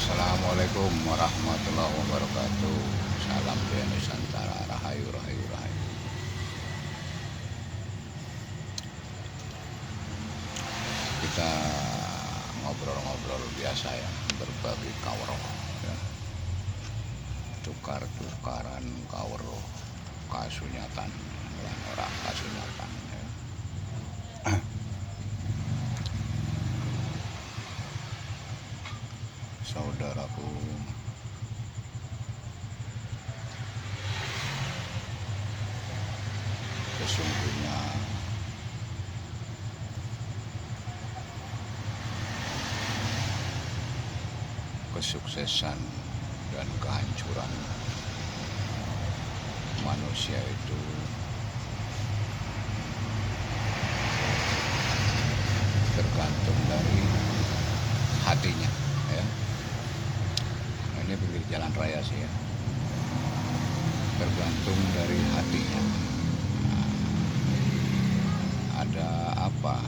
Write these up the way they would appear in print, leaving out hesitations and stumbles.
Assalamualaikum warahmatullahi wabarakatuh. Salam Jaya Nusantara. Rahayu, rahayu, rahayu. Kita ngobrol-ngobrol biasa ya, berbagi kawroh ya. Tukar-tukaran kawroh, kasunyatan dan orang kasunyatan ya. Saudaraku, sesungguhnya kesuksesan dan kehancuran manusia itu tergantung dari hatinya ya. Ini pinggir jalan raya sih ya, tergantung dari hatinya. Ada apa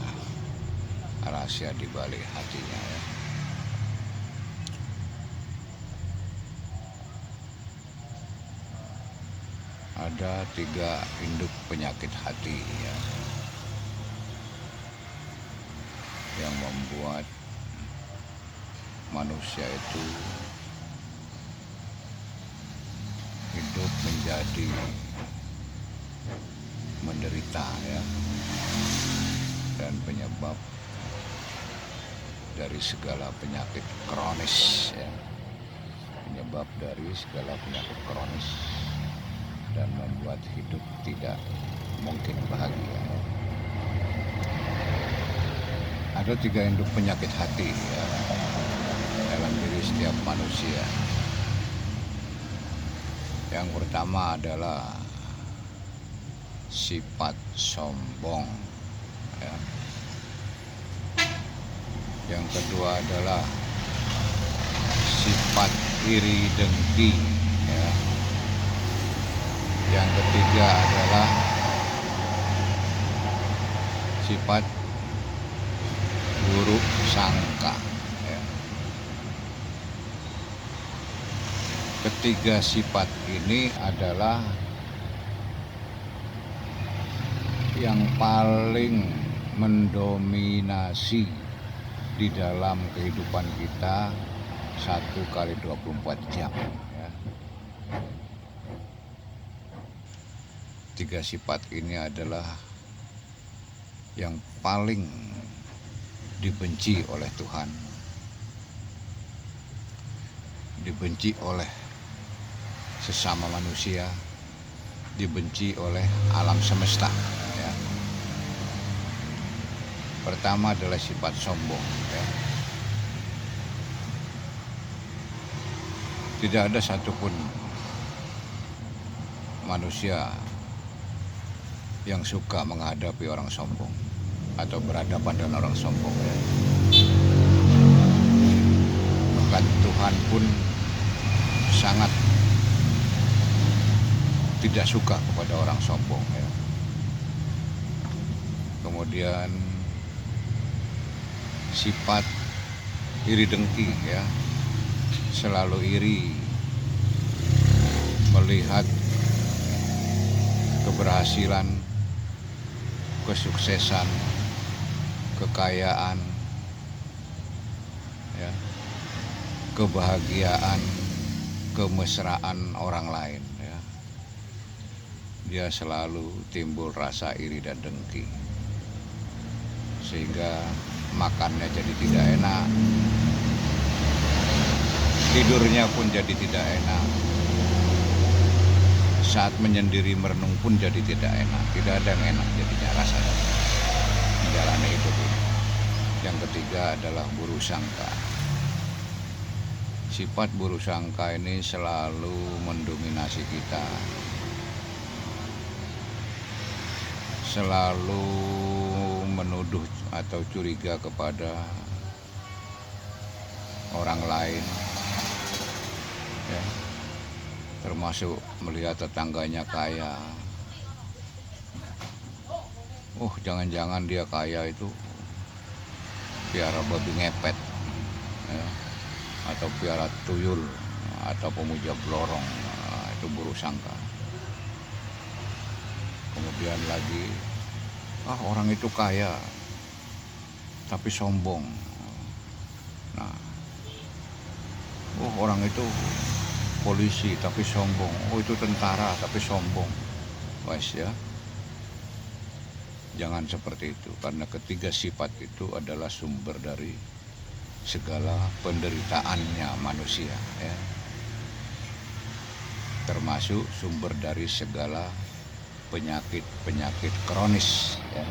rahasia di balik hatinya ya? Ada 3 induk penyakit hati ya, yang membuat manusia itu hidup menjadi menderita ya, dan penyebab dari segala penyakit kronis ya, penyebab dari segala penyakit kronis dan membuat hidup tidak mungkin bahagia. Ada 3 induk penyakit hati ya, dalam diri setiap manusia. Yang pertama adalah sifat sombong ya. Yang kedua adalah sifat iri dengki ya. Yang ketiga adalah sifat buruk sangka ya. Ketiga sifat ini adalah yang paling mendominasi di dalam kehidupan kita 1 kali 24 jam ya. 3 sifat ini adalah yang paling dibenci oleh Tuhan, dibenci oleh sesama manusia, dibenci oleh alam semesta ya. Pertama adalah sifat sombong ya. Tidak ada satupun manusia yang suka menghadapi orang sombong atau berhadapan dengan orang sombong ya. Bahkan Tuhan pun sangat tidak suka kepada orang sombong ya. Kemudian sifat iri dengki ya, selalu iri melihat keberhasilan, kesuksesan, kekayaan ya, kebahagiaan, kemesraan orang lain ya. Dia selalu timbul rasa iri dan dengki, sehingga makannya jadi tidak enak, tidurnya pun jadi tidak enak, saat menyendiri merenung pun jadi tidak enak. Tidak ada yang enak jadinya rasanya menjalani hidup ini. Yang ketiga adalah buruk sangka. Sifat buruk sangka ini selalu mendominasi kita, selalu menuduh atau curiga kepada orang lain ya. Termasuk melihat tetangganya kaya, jangan-jangan dia kaya itu piara babi ngepet ya. atau piara tuyul atau pemuja blorong, itu buruk sangka. Kemudian lagi, orang itu kaya tapi sombong. Nah, orang itu polisi tapi sombong. Itu tentara tapi sombong. Wes ya, jangan seperti itu, karena ketiga sifat itu adalah sumber dari segala penderitaannya manusia, ya. Termasuk sumber dari segala penyakit kronis, ya.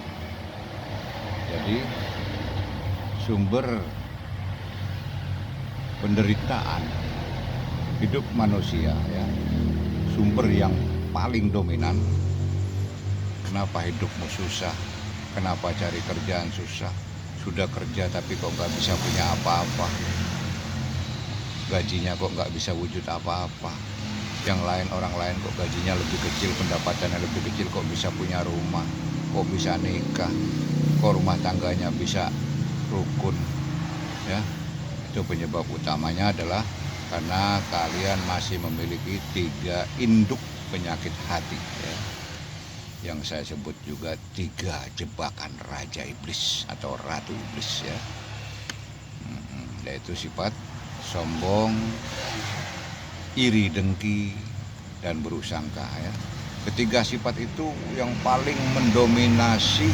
Jadi sumber penderitaan hidup manusia, ya, sumber yang paling dominan. Kenapa hidupmu susah? Kenapa cari kerjaan susah? Sudah kerja tapi kok nggak bisa punya apa-apa? Gajinya kok nggak bisa wujud apa-apa? Yang lain, orang lain kok gajinya lebih kecil, pendapatannya lebih kecil, kok bisa punya rumah, kok bisa nikah, kok rumah tangganya bisa rukun, ya. Itu penyebab utamanya adalah karena kalian masih memiliki 3 induk penyakit hati, ya, yang saya sebut juga 3 jebakan Raja Iblis atau Ratu Iblis, ya. Yaitu sifat sombong, iri, dengki, dan buruk sangka, ya. Ketiga sifat itu yang paling mendominasi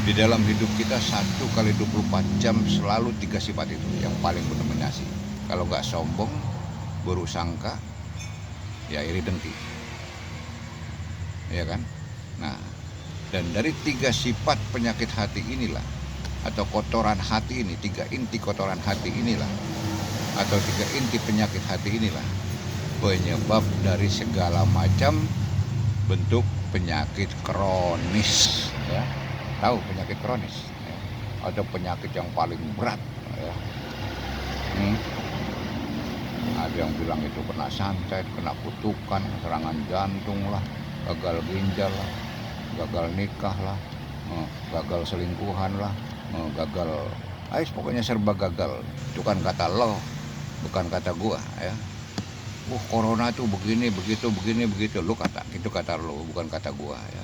di dalam hidup kita. 1 kali 24 jam selalu 3 sifat itu yang paling mendominasi. Kalau nggak sombong, buruk sangka, ya iri, dengki, ya kan. Nah, dan dari 3 sifat penyakit hati inilah, atau kotoran hati ini, 3 inti kotoran hati inilah, atau 3 inti penyakit hati inilah penyebab dari segala macam bentuk penyakit kronis, ya. Tahu penyakit kronis, ya? Ada penyakit yang paling berat, ya. Ada yang bilang itu kena santet, kena kutukan, serangan jantung lah, gagal ginjal lah, gagal nikah lah, gagal selingkuhan lah, gagal, pokoknya serba gagal. Itu kan kata lo, bukan kata gua, ya. Corona tuh begini, begitu, begini, begitu. Lu kata, itu kata lo, bukan kata gua, ya.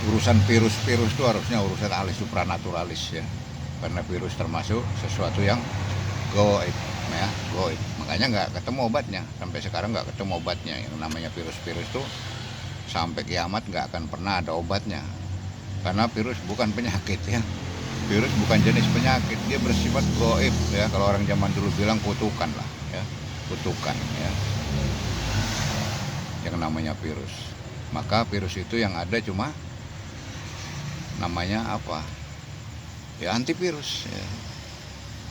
Urusan virus-virus itu harusnya urusan ahli supranaturalis, ya. Karena virus termasuk sesuatu yang goib, ya, goib. Makanya nggak ketemu obatnya, sampai sekarang nggak ketemu obatnya. Yang namanya virus-virus itu sampai kiamat nggak akan pernah ada obatnya. Karena virus bukan penyakit, ya. Virus bukan jenis penyakit, dia bersifat goib, ya. Kalau orang zaman dulu bilang kutukan lah, ya, kutukan, ya, yang namanya virus. Maka virus itu yang ada cuma namanya apa? Ya antivirus, ya.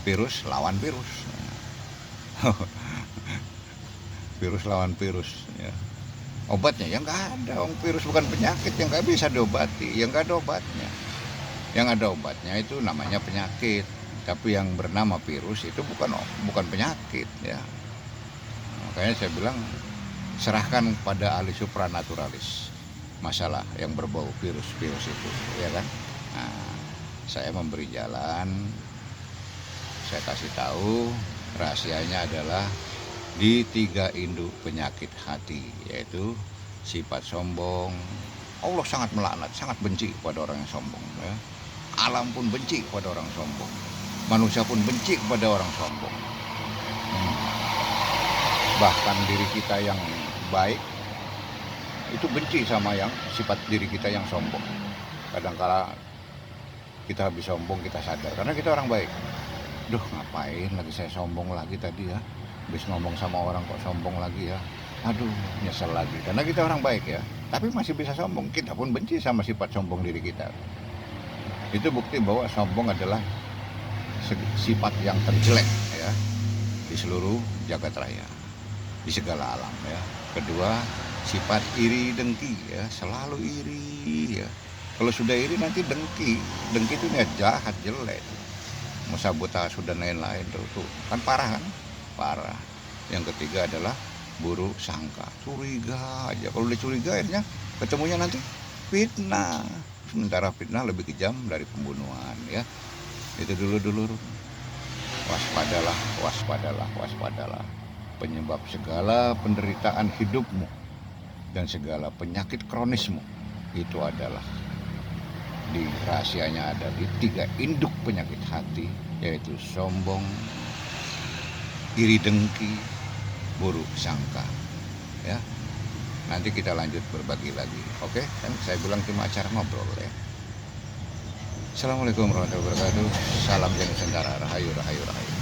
Virus lawan virus, ya. Virus lawan virus, ya. Obatnya yang nggak ada. Virus bukan penyakit yang nggak bisa diobati, yang nggak ada obatnya. Yang ada obatnya itu namanya penyakit, tapi yang bernama virus itu bukan penyakit, ya. Makanya saya bilang serahkan pada ahli supranaturalis masalah yang berbau virus-virus itu, ya kan. Nah, saya memberi jalan, saya kasih tahu rahasianya adalah di 3 induk penyakit hati, yaitu sifat sombong. Allah sangat melaknat, sangat benci kepada orang yang sombong, ya. Alam pun benci kepada orang sombong, manusia pun benci kepada orang sombong. Bahkan diri kita yang baik itu benci sama yang sifat diri kita yang sombong. Kadang-kala kita habis sombong, kita sadar karena kita orang baik. Duh, ngapain lagi saya sombong lagi tadi, ya. Habis ngomong sama orang kok sombong lagi, ya. Aduh, nyesel lagi. Karena kita orang baik, ya. Tapi masih bisa sombong. Kita pun benci sama sifat sombong diri kita. Itu bukti bahwa sombong adalah sifat yang terjelek, ya, di seluruh jagat raya, di segala alam, ya. Kedua, sifat iri, dengki, ya, selalu iri, ya. Kalau sudah iri nanti dengki itu niat jahat, jelek, mau sabotase dan lain-lain, tuh kan parah, kan, parah. Yang ketiga adalah buruk sangka, curiga aja. Kalau udah curiga akhirnya ketemunya nanti fitnah. Sementara fitnah lebih kejam dari pembunuhan, ya. Itu dulu. Waspadalah, waspadalah, waspadalah. Penyebab segala penderitaan hidupmu dan segala penyakit kronismu itu adalah rahasianya ada di 3 induk penyakit hati, yaitu sombong, iri dengki, buruk sangka. Ya, nanti kita lanjut berbagi lagi. Oke, kan saya bilang cuma acara ngobrol ya. Assalamualaikum warahmatullahi wabarakatuh. Salam Nusantara, rahayu, rahayu, rahayu.